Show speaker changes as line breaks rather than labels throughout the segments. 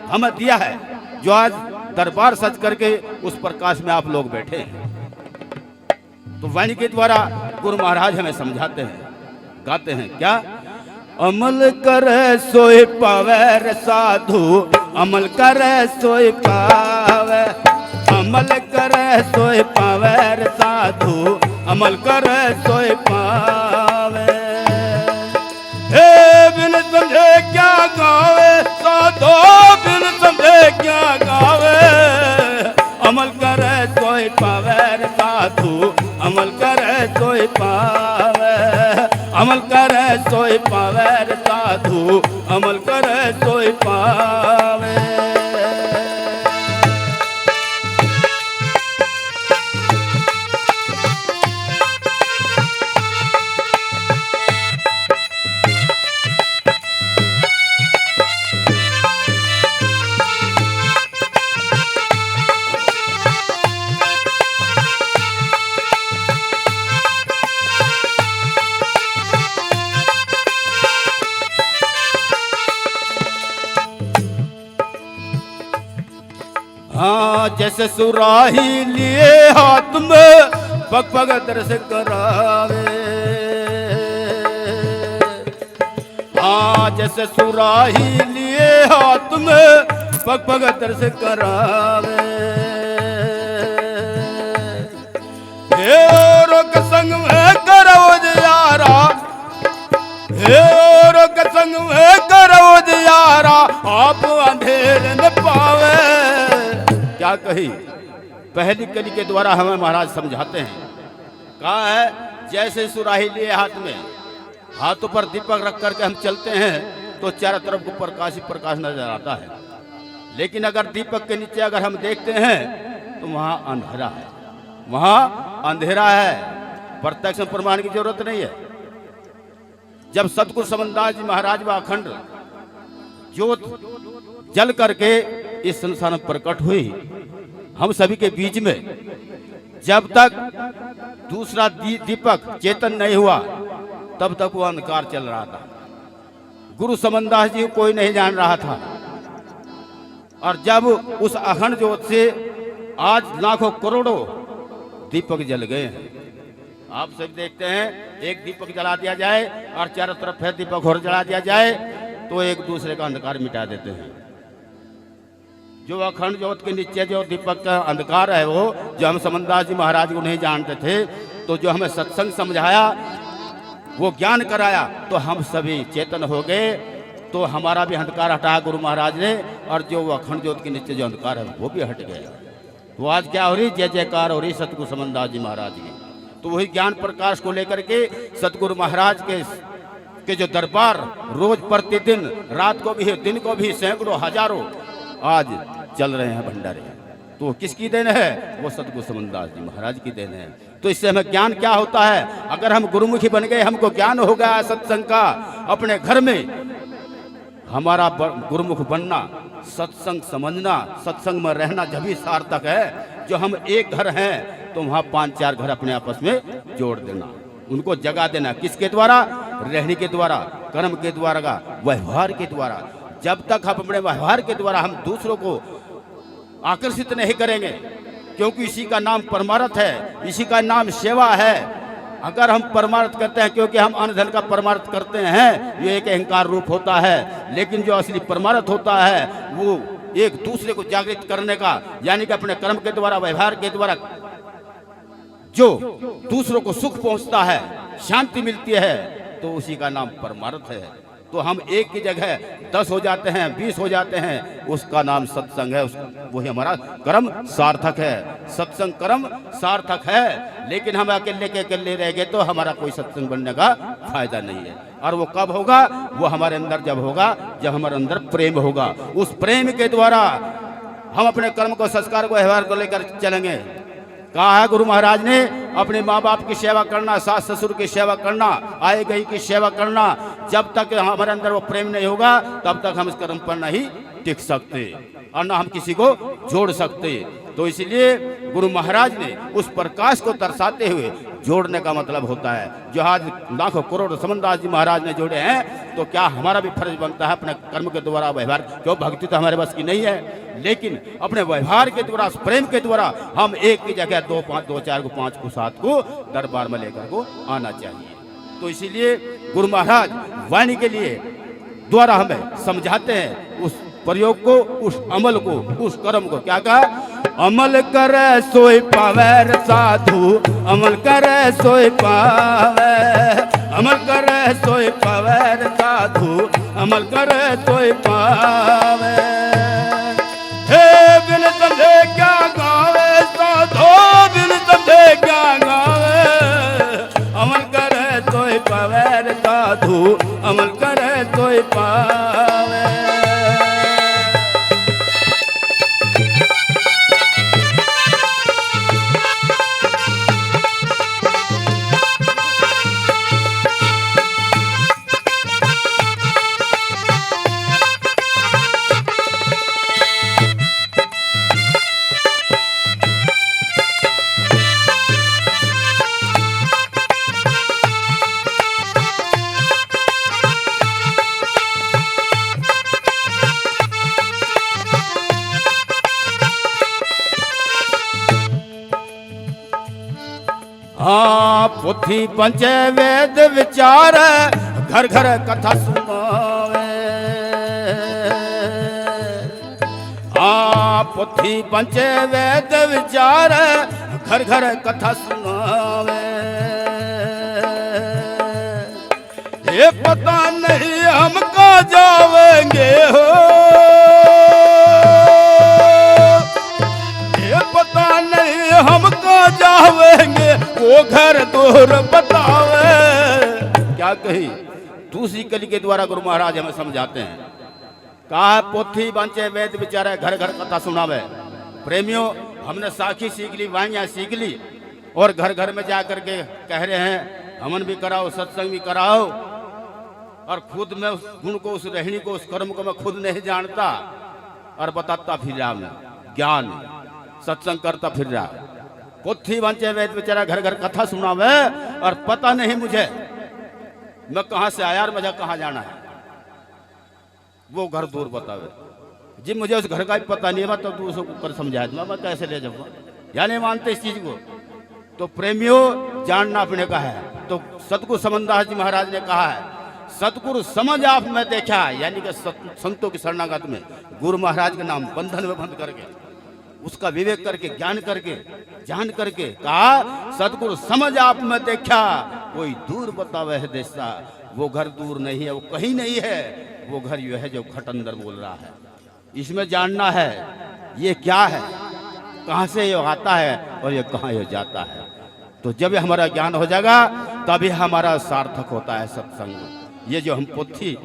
हमें दिया है, जो आज दरबार सज करके उस प्रकाश में आप लोग बैठे हैं। तो वाणी के द्वारा गुरु महाराज हमें समझाते हैं, गाते हैं क्या? अमल करे सोई पावे रे साधु, अमल करे सोई पावे, अमल करे सोई पावे रे साधु, अमल करे सोई पावे। हे बिन समझे क्या गावे साधो, बिन समझे क्या गावे, अमल करे सोई पावे रे साधु, अमल करे सोई पावे, अमल करे सोई पावे रे साधु, अमल करे सोई पावे। हाँ जैसे सुराही लिए हाथ में पग पग दर्श करावे, हाँ जैसे सुराही लिए हाथ में पग पग दर्श करावे। हे रोक संग में करो यारा, हे रोक संग में करो यारा, आप अंधेर न पावे। क्या कही? पहली कली के द्वारा हमें महाराज समझाते हैं, कहा है जैसे सुराही लिए हाथ में, हाथों पर दीपक रख करके हम चलते हैं तो चारों तरफ को प्रकाश ही प्रकाश नजर आता है, लेकिन अगर दीपक के नीचे अगर हम देखते हैं तो वहां अंधेरा है, वहां अंधेरा है, प्रत्यक्ष प्रमाण की जरूरत नहीं है। जब सतगुरु समनदास जी महाराज व अखंड ज्योत जल करके इस संसार में प्रकट हुई, हम सभी के बीच में, जब तक दूसरा दीपक चेतन नहीं हुआ तब तक वो अंधकार चल रहा था। गुरु समनदास जी को कोई नहीं जान रहा था, और जब उस अखंड ज्योत से आज लाखों करोड़ों दीपक जल गए हैं। आप सब देखते हैं, एक दीपक जला दिया जाए और चारों तरफ फिर दीपक और जला दिया जाए तो एक दूसरे का अंधकार मिटा देते हैं। जो अखंड ज्योत के नीचे जो दीपक का अंधकार है, वो जो हम समनदास जी महाराज को नहीं जानते थे, तो जो हमें सत्संग समझाया, वो ज्ञान कराया, तो हम सभी चेतन हो गए, तो हमारा भी अंधकार हटाया गुरु महाराज ने, और जो वो अखंड ज्योत के नीचे जो अंधकार है वो भी हट गया। तो आज क्या हो रही? जय जयकार हो रही सतगुरु समनदास जी महाराज की। तो वही ज्ञान प्रकाश को लेकर के सतगुरु महाराज के जो दरबार रोज प्रतिदिन, रात को भी दिन को भी, सैकड़ों हजारों आज चल रहे हैं भंडारे। तो किसकी देन है? वो सतगुरु समनदास जी महाराज की देन है। तो इससे हमें ज्ञान क्या होता है? अगर हम गुरुमुखी बन गए, हमको ज्ञान हो गया सत्संग का, अपने घर में हमारा गुरुमुख बनना, सत्संग समझना, सत्संग में रहना जब भी सार्थक है। जो हम एक घर हैं तो वहाँ 5-4 घर अपने आपस में जोड़ देना, उनको जगा देना। किसके द्वारा? रहने के द्वारा, कर्म के द्वारा, व्यवहार के द्वारा। जब तक हम अपने व्यवहार के द्वारा हम दूसरों को आकर्षित नहीं करेंगे, क्योंकि इसी का नाम परमार्थ है, इसी का नाम सेवा है। अगर हम परमार्थ करते हैं, क्योंकि हम अन्न धन का परमार्थ करते हैं, ये एक अहंकार रूप होता है, लेकिन जो असली परमार्थ होता है वो एक दूसरे को जागृत करने का, यानी कि अपने कर्म के द्वारा, व्यवहार के द्वारा जो दूसरों को सुख पहुंचता है, शांति मिलती है, तो उसी का नाम परमार्थ है। तो हम एक की जगह 10 हो जाते हैं, 20 हो जाते हैं, उसका नाम सत्संग है, वही हमारा कर्म सार्थक है। सत्संग कर्म सार्थक है, लेकिन हम अकेले के अकेले रह गए तो हमारा कोई सत्संग बनने का फायदा नहीं है। और वो कब होगा? वो हमारे अंदर जब होगा, जब हमारे अंदर प्रेम होगा। उस प्रेम के द्वारा हम अपने कर्म को, संस्कार को, व्यवहार को लेकर चलेंगे। कहा है गुरु महाराज ने, अपने माँ बाप की सेवा करना, सास ससुर की सेवा करना, आए गई की सेवा करना। जब तक हमारे अंदर वो प्रेम नहीं होगा, तब तक हम इस कर्म पर नहीं टिक सकते और ना हम किसी को जोड़ सकते। तो इसलिए गुरु महाराज ने उस प्रकाश को दर्शाते हुए जोड़ने का मतलब होता है। जो आज लाखों करोड़ समनदास जी महाराज ने जोड़े हैं, तो क्या हमारा भी फर्ज बनता है अपने कर्म के द्वारा व्यवहार, क्यों भक्ति तो हमारे बस की नहीं है, लेकिन अपने व्यवहार के द्वारा, प्रेम के द्वारा हम एक की जगह 2 5 2 4 को 5 को 7 को दरबार में लेकर को आना चाहिए। तो इसीलिए गुरु महाराज वाणी के लिए द्वारा हमें समझाते हैं उस प्रयोग को, उस अमल को, उस कर्म को। क्या कहा? अमल करे सोई पावे साधु, अमल करे सोई पावे, अमल करे सोई पावे साधु, अमल करे सोई पावे। हे बिन समझे क्या गावे साधु, बिन समझे क्या गावे, अमल करे सोई पावे साधु, अमल करे सोई पावे। हाँ पोथी पंचे वेद विचार, घर घर कथा सुनावे। हाँ पोथी पंचे वेद विचार, घर घर कथा सुनावे। ये पता नहीं हम कहाँ जावेंगे हो, ये पता नहीं हम कहाँ जावेंगे, वो घर दूर बतावे। क्या कही? दूसरी कली के द्वारा गुरु महाराज हमें समझाते हैं। कहा पोथी बांचे वेद विचारे, घर घर कथा सुनावे। प्रेमियों, हमने साखी सीख ली, वाणियाँ सीख ली, और घर घर में जा करके कह रहे हैं हवन भी कराओ, सत्संग भी कराओ, और खुद में उस गुण को, उस रहनी को, उस कर्म को मैं खुद नहीं जानता, और बताता फिर रहा मैं ज्ञान, सत्संग करता फिर रहा। पोथी बांचे वेद विचारा, घर घर कथा सुनावे, और पता नहीं मुझे मैं कहाँ से आया और मुझे कहाँ जाना है, वो घर दूर बतावे। जी मुझे उस घर का भी पता नहीं है, तो तू उसको कर समझाए दूंगा, मैं कैसे ले जाऊंगा, या नहीं मानते इस चीज को। तो प्रेमियों, जानना अपने का है। तो सतगुरु समनदास जी महाराज ने कहा है, सतगुरु समझ आप में देखा, यानी कि संतों की शरणागत में गुरु महाराज के नाम बंधन में बंद करके, उसका विवेक करके, ज्ञान करके, जान करके कहा, सतगुरु समझ आप में देखा, कोई दूर बतावे है देशा। वो घर दूर नहीं है, वो कहीं नहीं है, वो घर यह है जो खट अंदर बोल रहा है। इसमें जानना है ये क्या है, कहाँ से ये आता है और ये कहाँ ये जाता है। तो जब हमारा ज्ञान हो जाएगा तभी हमारा सार्थक होता है सत्संग। ये जो हम पोथी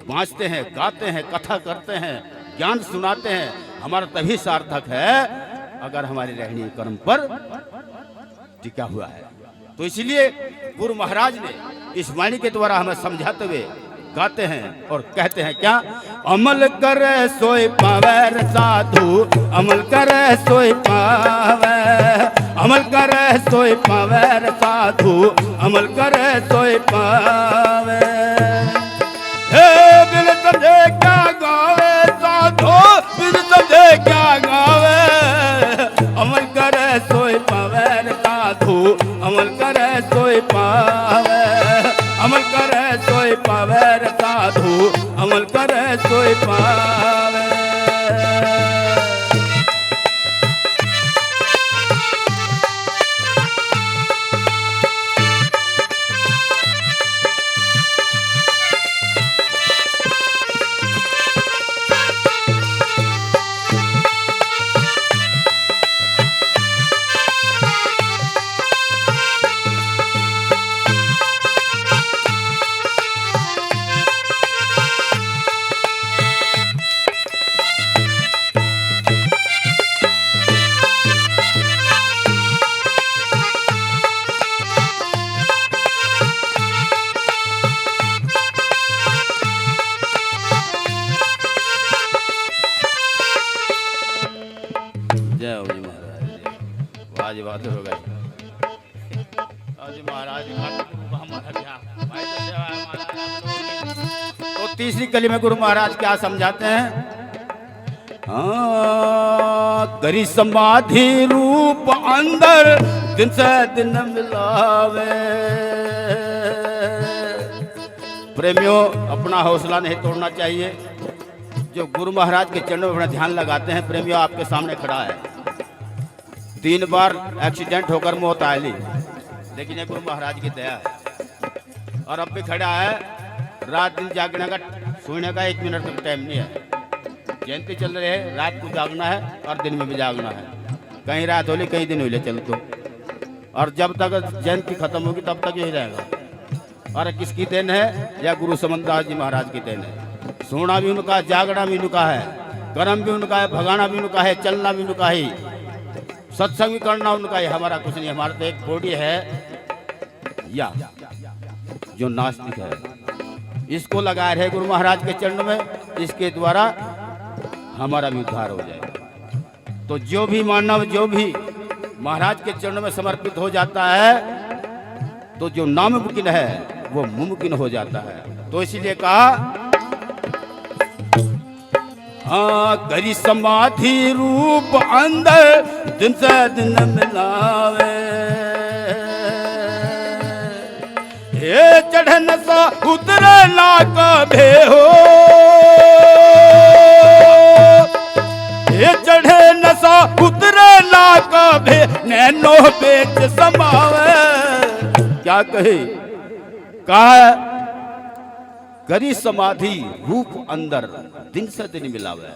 बाँचते हैं, गाते हैं, कथा करते हैं, ज्ञान सुनाते हैं, हमारा तभी सार्थक है अगर हमारी रहनी कर्म पर टिका हुआ है। तो इसलिए गुरु महाराज ने इस वाणी के द्वारा हमें समझाते हुए गाते हैं और कहते हैं क्या? अमल करे सोई पावे साधु, अमल करे सोई पावे, अमल करे सोई पावे साधु, अमल करे सोई पावे। हे बिन समझे क्या गावे साधु, बिन समझे क्या गावे, अमल करे सोई पावे साधु, अमल करे सोई पावे, अमल करे सोई पावे साधु, अमल करे सोई पावे। जी महाराज हमारा क्या भाई तो सेवा है महाराज। तो तीसरी कली में गुरु महाराज क्या समझाते हैं? करी समाधि रूप अंदर दिन से दिन मिलावे। प्रेमियों, अपना हौसला नहीं तोड़ना चाहिए। जो गुरु महाराज के चरणों में अपना ध्यान लगाते हैं, प्रेमियों आपके सामने खड़ा है, 3 बार एक्सीडेंट होकर मौत आयली, लेकिन ये गुरु महाराज की दया है। और अब भी खड़ा है, रात दिन जागने का, सोने का 1 मिनट तक टाइम नहीं है। जयंती चल रही है, रात को जागना है और दिन में भी जागना है। कहीं रात होली, कहीं दिन होली चल तो, और जब तक जयंती खत्म होगी तब तक यही रहेगा। और किसकी देन है? या गुरु समनदास जी महाराज की देन है। सोना भी उनका, जागना भी उनका है, कर्म भी उनका है, भगाना भी उनका है, चलना भी उनका ही, सत्संग भी करना उनका ही। हमारा कुछ नहीं। हमारा तो एक बॉडी है या जो नास्तिक है, इसको लगाए रहे गुरु महाराज के चरण में, इसके द्वारा हमारा भी उद्धार हो जाएगा। तो जो भी मानव, जो भी महाराज के चरणों में समर्पित हो जाता है, तो जो नामुमकिन है वो मुमकिन हो जाता है। तो इसीलिए कहा, करी समाधि रूप अंदर दिन से दिन मिलावे। ये चढ़े नशा उतरे ना कभे हो, ये चढ़े नशा उतरे ना कभे, नैनो बेच समावे। क्या कहे? कहा, करी समाधि रूप अंदर दिन से दिन मिलावे।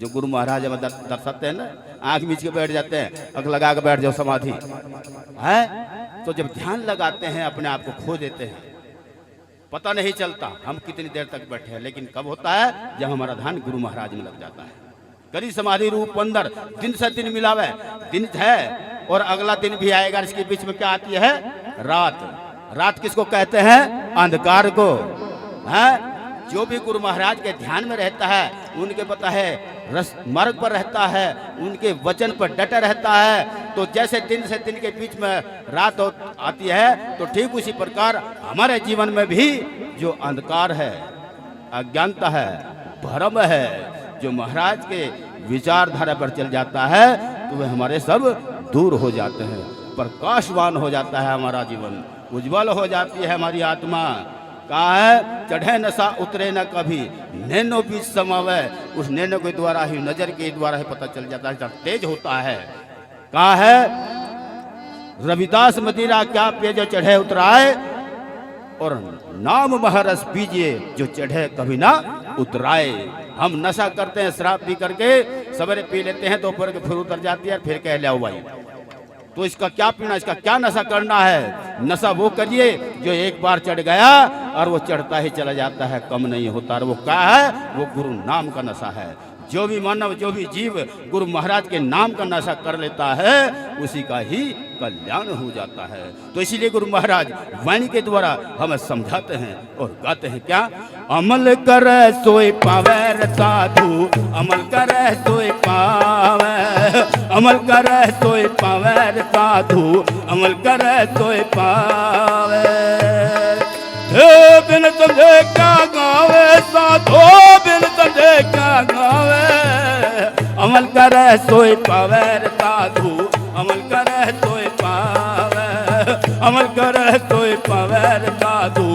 जो गुरु महाराज हमें दर्शाते हैं ना, आंख मीच के बैठ जाते हैं, आंख लगा के बैठ जाओ, समाधि है। तो जब ध्यान लगाते हैं, अपने आप को खो देते हैं, पता नहीं चलता हम कितनी देर तक बैठे हैं। लेकिन कब होता है? जब हमारा ध्यान गुरु महाराज में लग जाता है। करी समाधि रूप अंदर दिन से दिन मिलावे। दिन है और अगला दिन भी आएगा। इसके बीच में क्या आती है? रात। रात किसको कहते हैं? अंधकार को है। जो भी गुरु महाराज के ध्यान में रहता है, उनके पता है रस मार्ग पर रहता है, उनके वचन पर डटा रहता है। तो जैसे दिन से दिन के बीच में रात आती है, तो ठीक उसी प्रकार हमारे जीवन में भी जो अंधकार है, अज्ञानता है, भ्रम है, जो महाराज के विचारधारा पर चल जाता है, तो वे हमारे सब दूर हो जाते हैं। प्रकाशवान हो जाता है हमारा जीवन, उज्जवल हो जाती है हमारी आत्मा। कहा है, चढ़े नशा उतरे न कभी, नैनो बीच समावे। उस नैनो के द्वारा ही, नजर के द्वारा ही पता चल जाता है, जब तेज होता है। कहा है, रविदास मदिरा क्या पिए जो चढ़े उतराए, और नाम महरस पीजिए जो चढ़े कभी ना उतराए। हम नशा करते हैं, शराब पी करके सवेरे पी लेते हैं, दोपहर के फिर उतर जाती है, फिर कह लिया भाई। तो इसका क्या पीना, इसका क्या नशा करना है? नशा वो करिए जो एक बार चढ़ गया और वो चढ़ता ही चला जाता है, कम नहीं होता। और वो क्या है? वो गुरु नाम का नशा है। जो भी मानव, जो भी जीव गुरु महाराज के नाम का नशा कर लेता है, उसी का ही कल्याण हो जाता है। तो इसीलिए गुरु महाराज वाणी के द्वारा हमें समझाते हैं और गाते हैं क्या? अमल करे सोई पावे साधु, अमल करे सोई पावे, अमल करे सोई पावे साधु, अमल करे सोई पावे। बिन समझे क्या गावे साधो, बिन समझे क्या गावे। अमल करे सोई पावे साधु, अमल करे सोई पावे, अमल करे सोई पावे साधु,